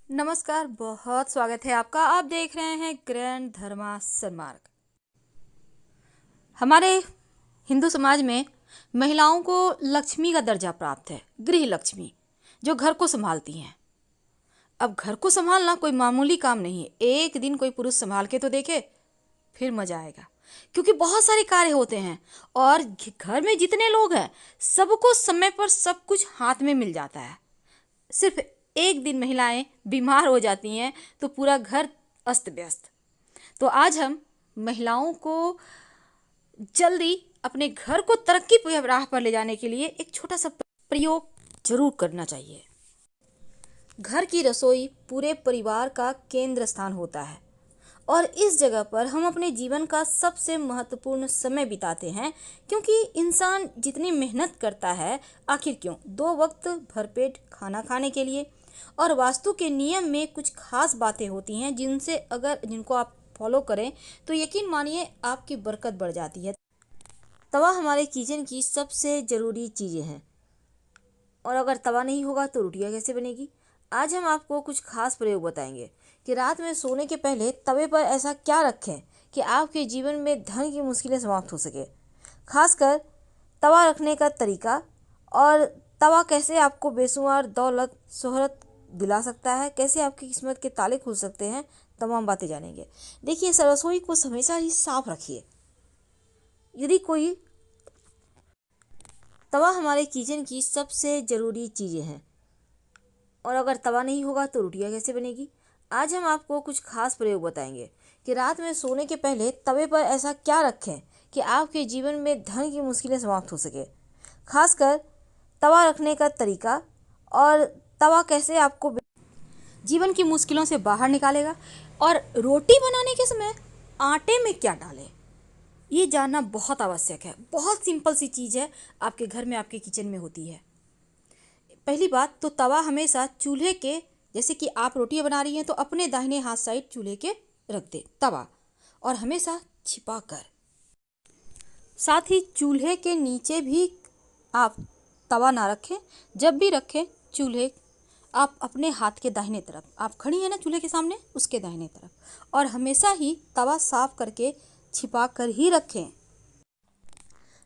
नमस्कार, बहुत स्वागत है आपका। आप देख रहे हैं ग्रैंड धर्मा सन्मार्ग। हमारे हिंदू समाज में महिलाओं को लक्ष्मी का दर्जा प्राप्त है, गृह लक्ष्मी, जो घर को संभालती हैं। अब घर को संभालना कोई मामूली काम नहीं है। एक दिन कोई पुरुष संभाल के तो देखे, फिर मजा आएगा, क्योंकि बहुत सारे कार्य होते हैं और घर में जितने लोग हैं सबको समय पर सब कुछ हाथ में मिल जाता है। सिर्फ एक दिन महिलाएं बीमार हो जाती हैं तो पूरा घर अस्त व्यस्त। तो आज हम महिलाओं को जल्दी अपने घर को तरक्की की राह पर ले जाने के लिए एक छोटा सा प्रयोग जरूर करना चाहिए। घर की रसोई पूरे परिवार का केंद्र स्थान होता है और इस जगह पर हम अपने जीवन का सबसे महत्वपूर्ण समय बिताते हैं, क्योंकि इंसान जितनी मेहनत करता है आखिर क्यों, 2 वक्त भरपेट खाना खाने के लिए। और वास्तु के नियम में कुछ खास बातें होती हैं जिनको आप फॉलो करें तो यकीन मानिए आपकी बरकत बढ़ जाती है। तवा हमारे किचन की सबसे ज़रूरी चीज़ें हैं और अगर तवा नहीं होगा तो रोटियां कैसे बनेगी। आज हम आपको कुछ खास प्रयोग बताएंगे कि रात में सोने के पहले तवे पर ऐसा क्या रखें कि आपके जीवन में धन की मुश्किलें समाप्त हो सके। खासकर तवा रखने का तरीका और तवा कैसे आपको बेशुमार दौलत शोहरत दिला सकता है, कैसे आपकी किस्मत के ताले खुल सकते हैं, तमाम बातें जानेंगे। देखिए, रसोई को हमेशा ही साफ रखिए। यदि कोई तवा हमारे किचन की सबसे ज़रूरी चीज़ें हैं और अगर तवा नहीं होगा तो रोटियां कैसे बनेगी। आज हम आपको कुछ खास प्रयोग बताएंगे कि रात में सोने के पहले तवे पर ऐसा क्या रखें कि आपके जीवन में धन की मुश्किलें समाप्त हो सके। खासकर तवा रखने का तरीका और तवा कैसे आपको जीवन की मुश्किलों से बाहर निकालेगा। और रोटी बनाने के समय आटे में क्या डालें, ये जानना बहुत आवश्यक है। बहुत सिंपल सी चीज़ है, आपके घर में आपके किचन में होती है। पहली बात तो तवा हमेशा चूल्हे के, जैसे कि आप रोटियां बना रही हैं तो अपने दाहिने हाथ साइड चूल्हे के रख दे तवा, और हमेशा छिपा कर। साथ ही चूल्हे के नीचे भी आप तवा ना रखें। जब भी रखें चूल्हे आप अपने हाथ के दाहिने तरफ, आप खड़ी हैं ना चूल्हे के सामने, उसके दाहिने तरफ, और हमेशा ही तवा साफ करके छिपा कर ही रखें।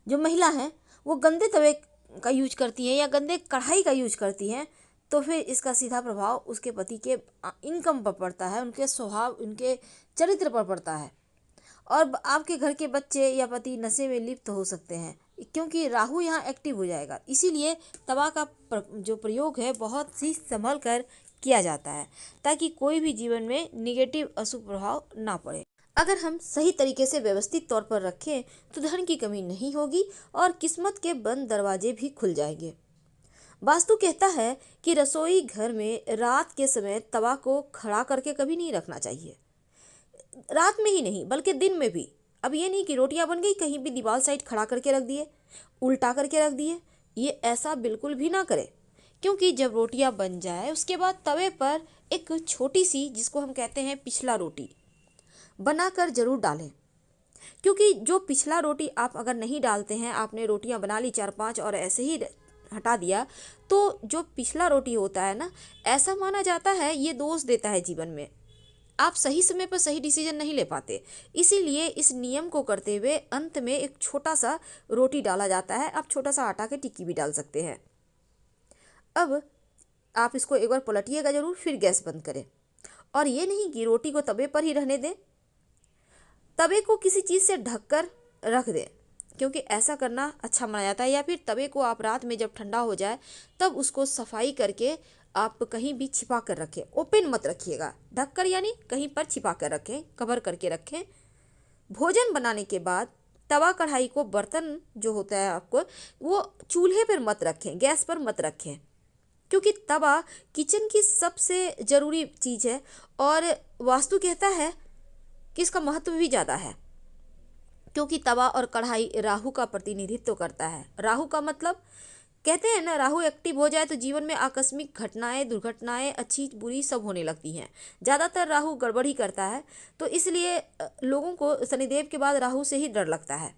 जो महिला हैं वो गंदे तवे का यूज करती हैं या गंदे कढ़ाई का यूज करती हैं तो फिर इसका सीधा प्रभाव उसके पति के इनकम पर पड़ता है, उनके स्वभाव, उनके चरित्र पर पड़ता है। और आपके घर के बच्चे या पति नशे में लिप्त हो सकते हैं, क्योंकि राहु यहाँ एक्टिव हो जाएगा। इसीलिए तवा का जो प्रयोग है बहुत ही संभल कर किया जाता है, ताकि कोई भी जीवन में निगेटिव अशुभ प्रभाव ना पड़े। अगर हम सही तरीके से व्यवस्थित तौर पर रखें तो धन की कमी नहीं होगी और किस्मत के बंद दरवाजे भी खुल जाएंगे। वास्तु कहता है कि रसोई घर में रात के समय तवा को खड़ा करके कभी नहीं रखना चाहिए। रात में ही नहीं बल्कि दिन में भी। अब ये नहीं कि रोटियां बन गई कहीं भी दीवार साइड खड़ा करके रख दिए, उल्टा करके रख दिए, ये ऐसा बिल्कुल भी ना करें। क्योंकि जब रोटियां बन जाए उसके बाद तवे पर एक छोटी सी, जिसको हम कहते हैं पिछला रोटी, बनाकर जरूर डालें। क्योंकि जो पिछला रोटी आप अगर नहीं डालते हैं, आपने रोटियां बना ली 4-5 और ऐसे ही हटा दिया, तो जो पिछला रोटी होता है ना, ऐसा माना जाता है ये दोष देता है जीवन में। आप सही समय पर सही डिसीजन नहीं ले पाते। इसीलिए इस नियम को करते हुए अंत में एक छोटा सा रोटी डाला जाता है। आप छोटा सा आटा की टिक्की भी डाल सकते हैं। अब आप इसको एक बार पलटिएगा जरूर, फिर गैस बंद करें। और ये नहीं कि रोटी को तवे पर ही रहने दें, तवे को किसी चीज़ से ढककर रख दें, क्योंकि ऐसा करना अच्छा माना जाता है। या फिर तवे को आप रात में जब ठंडा हो जाए तब उसको सफाई करके आप कहीं भी छिपा कर रखें। ओपन मत रखिएगा, ढककर यानी कहीं पर छिपा कर रखें, कवर करके रखें। भोजन बनाने के बाद तवा कढ़ाई को, बर्तन जो होता है आपको, वो चूल्हे पर मत रखें, गैस पर मत रखें, क्योंकि तवा किचन की सबसे ज़रूरी चीज़ है। और वास्तु कहता है कि इसका महत्व भी ज़्यादा है, क्योंकि तवा और कढ़ाई राहु का प्रतिनिधित्व करता है। राहु का मतलब, कहते हैं ना, राहु एक्टिव हो जाए तो जीवन में आकस्मिक घटनाएं, दुर्घटनाएं, अच्छी बुरी सब होने लगती हैं। ज़्यादातर राहु गड़बड़ ही करता है, तो इसलिए लोगों को शनिदेव के बाद राहु से ही डर लगता है।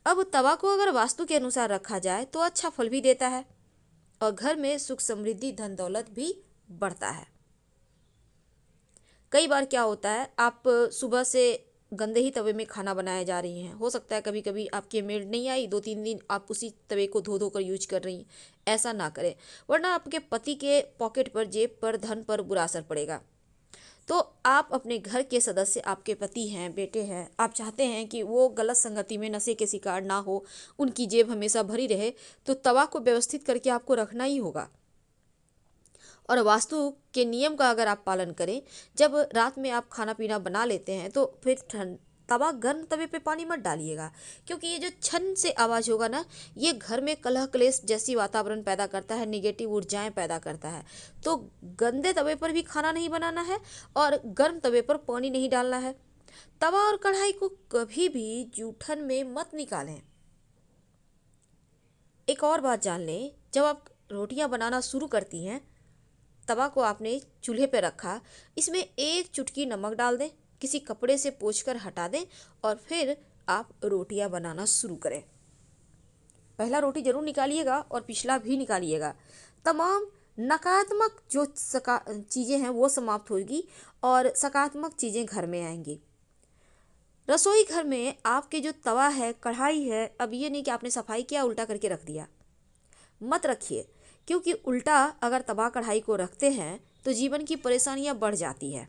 अब तवा को अगर वास्तु के अनुसार रखा जाए तो अच्छा फल भी देता है और घर में सुख समृद्धि धन दौलत भी बढ़ता है। कई बार क्या होता है, आप सुबह से गंदे ही तवे में खाना बनाया जा रही हैं। हो सकता है कभी कभी आपकी मेड नहीं आई, 2-3 दिन आप उसी तवे को धो धो कर यूज कर रही हैं। ऐसा ना करें, वरना आपके पति के पॉकेट पर, जेब पर, धन पर बुरा असर पड़ेगा। तो आप अपने घर के सदस्य, आपके पति हैं, बेटे हैं, आप चाहते हैं कि वो गलत संगति में, नशे के शिकार ना हो, उनकी जेब हमेशा भरी रहे, तो तवा को व्यवस्थित करके आपको रखना ही होगा। और वास्तु के नियम का अगर आप पालन करें, जब रात में आप खाना पीना बना लेते हैं तो फिर तवा गर्म तवे पे पानी मत डालिएगा, क्योंकि ये जो छन से आवाज़ होगा ना, ये घर में कलह क्लेश जैसी वातावरण पैदा करता है, नेगेटिव ऊर्जाएं पैदा करता है। तो गंदे तवे पर भी खाना नहीं बनाना है और गर्म तवे पर पानी नहीं डालना है। तवा और कढ़ाई को कभी भी जूठन में मत निकालें। एक और बात जान लें, जब आप रोटियां बनाना शुरू करती हैं, तवा को आपने चूल्हे पर रखा, इसमें 1 चुटकी नमक डाल दें, किसी कपड़े से पोंछकर हटा दें और फिर आप रोटियां बनाना शुरू करें। पहला रोटी जरूर निकालिएगा और पिछला भी निकालिएगा। तमाम नकारात्मक जो चीज़ें हैं वो समाप्त होगी और सकारात्मक चीज़ें घर में आएंगी। रसोई घर में आपके जो तवा है, कढ़ाई है, अब ये नहीं कि आपने सफाई किया उल्टा करके रख दिया, मत रखिए, क्योंकि उल्टा अगर तवा कढ़ाई को रखते हैं तो जीवन की परेशानियां बढ़ जाती है।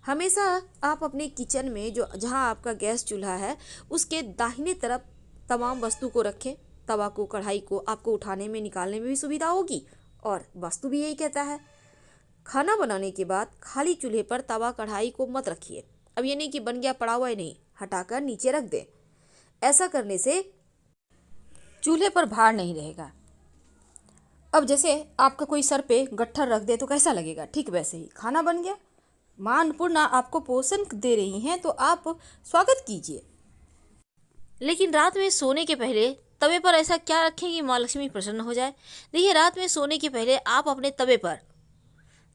हमेशा आप अपने किचन में, जो जहां आपका गैस चूल्हा है, उसके दाहिने तरफ तमाम वस्तु को रखें। तवा को, कढ़ाई को आपको उठाने में, निकालने में भी सुविधा होगी और वास्तु भी यही कहता है। खाना बनाने के बाद खाली चूल्हे पर तवा कढ़ाई को मत रखिए। अब ये नहीं कि बन गया पड़ा हुआ ही नहीं, हटाकर नीचे रख दें। ऐसा करने से चूल्हे पर भार नहीं रहेगा। अब जैसे आपका कोई सर पे गट्ठर रख दे तो कैसा लगेगा, ठीक वैसे ही खाना बन गया। माँ अन्नपूर्णा आपको पोषण दे रही हैं तो आप स्वागत कीजिए। लेकिन रात में सोने के पहले तवे पर ऐसा क्या रखें कि माँ लक्ष्मी प्रसन्न हो जाए। देखिए, रात में सोने के पहले आप अपने तवे पर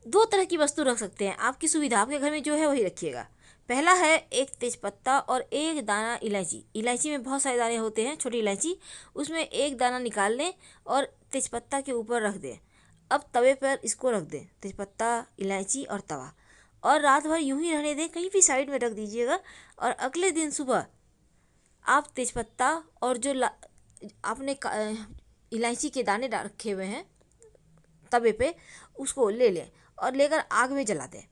2 तरह की वस्तु रख सकते हैं। आपकी सुविधा, आपके घर में जो है वही रखिएगा। पहला है 1 तेजपत्ता और 1 दाना इलायची। इलायची में बहुत सारे दाने होते हैं, छोटी इलायची, उसमें 1 दाना निकाल लें और तेजपत्ता के ऊपर रख दें। अब तवे पर इसको रख दें, तेजपत्ता, इलायची और तवा, और रात भर यूं ही रहने दें, कहीं भी साइड में रख दीजिएगा। और अगले दिन सुबह आप तेजपत्ता और जो आपने इलायची के दाने रखे हुए हैं तवे पे, उसको ले लें और लेकर आग में जला दें।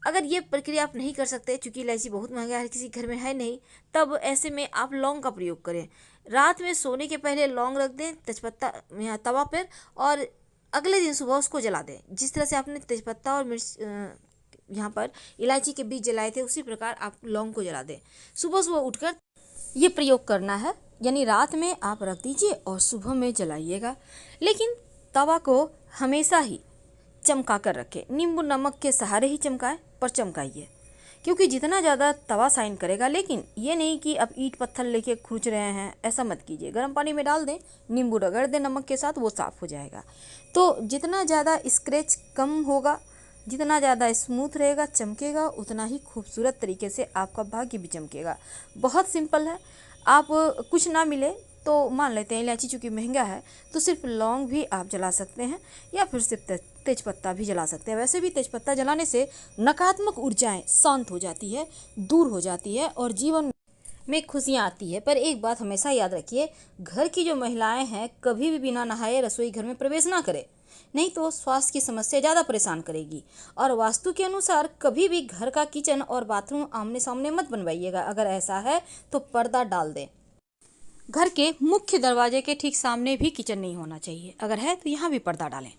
अगर ये प्रक्रिया आप नहीं कर सकते, चूँकि इलायची बहुत महंगा है, हर किसी घर में है नहीं, तब ऐसे में आप लौंग का प्रयोग करें। रात में सोने के पहले लौंग रख दें तेजपत्ता तवा पर और अगले दिन सुबह उसको जला दें। जिस तरह से आपने तेजपत्ता और मिर्च यहाँ पर इलायची के बीज जलाए थे, उसी प्रकार आप लौंग को जला दें। सुबह सुबह उठकर ये प्रयोग करना है, यानी रात में आप रख दीजिए और सुबह में जलाइएगा। लेकिन तवा को हमेशा ही चमका कर रखें, नींबू नमक के सहारे ही चमकाएं, पर चमकाइए, क्योंकि जितना ज़्यादा तवा शाइन करेगा। लेकिन ये नहीं कि अब ईंट पत्थर लेके खुरच रहे हैं, ऐसा मत कीजिए। गर्म पानी में डाल दें, नींबू रगड़ दें नमक के साथ, वो साफ़ हो जाएगा। तो जितना ज़्यादा स्क्रैच कम होगा, जितना ज़्यादा स्मूथ रहेगा, चमकेगा, उतना ही खूबसूरत तरीके से आपका भाग्य भी चमकेगा। बहुत सिंपल है। आप कुछ ना मिले तो मान लेते हैं इलायची चूँकि महंगा है, तो सिर्फ लौंग भी आप जला सकते हैं या फिर सिर्फ तेजपत्ता भी जला सकते हैं। वैसे भी तेजपत्ता जलाने से नकारात्मक ऊर्जाएं शांत हो जाती है, दूर हो जाती है और जीवन में खुशियाँ आती है। पर एक बात हमेशा याद रखिए, घर की जो महिलाएं हैं कभी भी बिना नहाए रसोई घर में प्रवेश ना करें, नहीं तो स्वास्थ्य की समस्या ज़्यादा परेशान करेगी। और वास्तु के अनुसार कभी भी घर का किचन और बाथरूम आमने सामने मत बनवाइएगा। अगर ऐसा है तो पर्दा डाल दें। घर के मुख्य दरवाजे के ठीक सामने भी किचन नहीं होना चाहिए, अगर है तो यहाँ भी पर्दा डालें।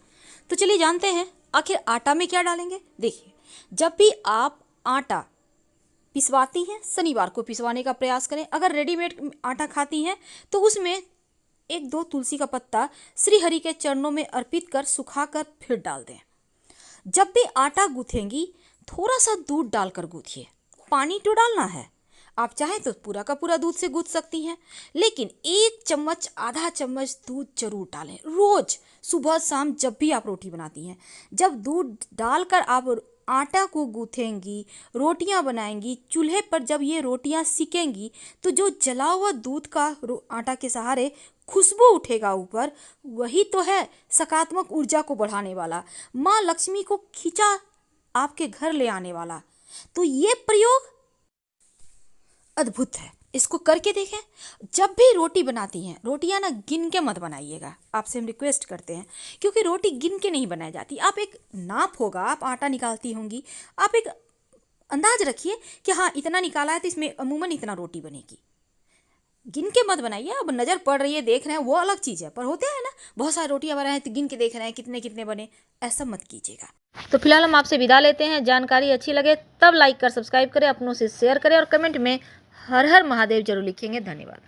तो चलिए जानते हैं आखिर आटा में क्या डालेंगे। देखिए, जब भी आप आटा पिसवाती हैं, शनिवार को पिसवाने का प्रयास करें। अगर रेडीमेड आटा खाती हैं तो उसमें 1-2 तुलसी का पत्ता श्री हरि के चरणों में अर्पित कर सुखाकर फिर डाल दें। जब भी आटा गूँथेंगी थोड़ा सा दूध डालकर गूँथिए। पानी तो डालना है, आप चाहें तो पूरा का पूरा दूध से गूँथ सकती हैं, लेकिन 1 चम्मच, आधा चम्मच दूध जरूर डालें रोज, सुबह शाम, जब भी आप रोटी बनाती हैं। जब दूध डालकर आप आटा को गूँथेंगी, रोटियां बनाएंगी, चूल्हे पर जब ये रोटियां सिकेंगी तो जो जला हुआ दूध का आटा के सहारे खुशबू उठेगा ऊपर, वही तो है सकारात्मक ऊर्जा को बढ़ाने वाला, माँ लक्ष्मी को खींचा आपके घर ले आने वाला। तो ये प्रयोग अद्भुत है, इसको करके देखें। जब भी रोटी बनाती हैं, रोटियां ना गिन के मत बनाइएगा, आपसे हम रिक्वेस्ट करते हैं, क्योंकि रोटी गिन के नहीं बनाई जाती। आप एक नाप होगा, आप आटा निकालती होंगी, आप एक अंदाज रखिए कि हाँ इतना निकाला है तो इसमें अमूमन इतना रोटी बनेगी। गिन के मत बनाइए। अब नज़र पड़ रही है, देख रहे हैं, वो अलग चीज़ है, पर होते हैं ना बहुत सारी रोटियां बना है तो गिन के देख रहे हैं कितने कितने बने, ऐसा मत कीजिएगा। तो फिलहाल हम आपसे विदा लेते हैं। जानकारी अच्छी लगे तब लाइक कर सब्सक्राइब करें, अपनों से शेयर करें और कमेंट में हर हर महादेव जरूर लिखेंगे। धन्यवाद।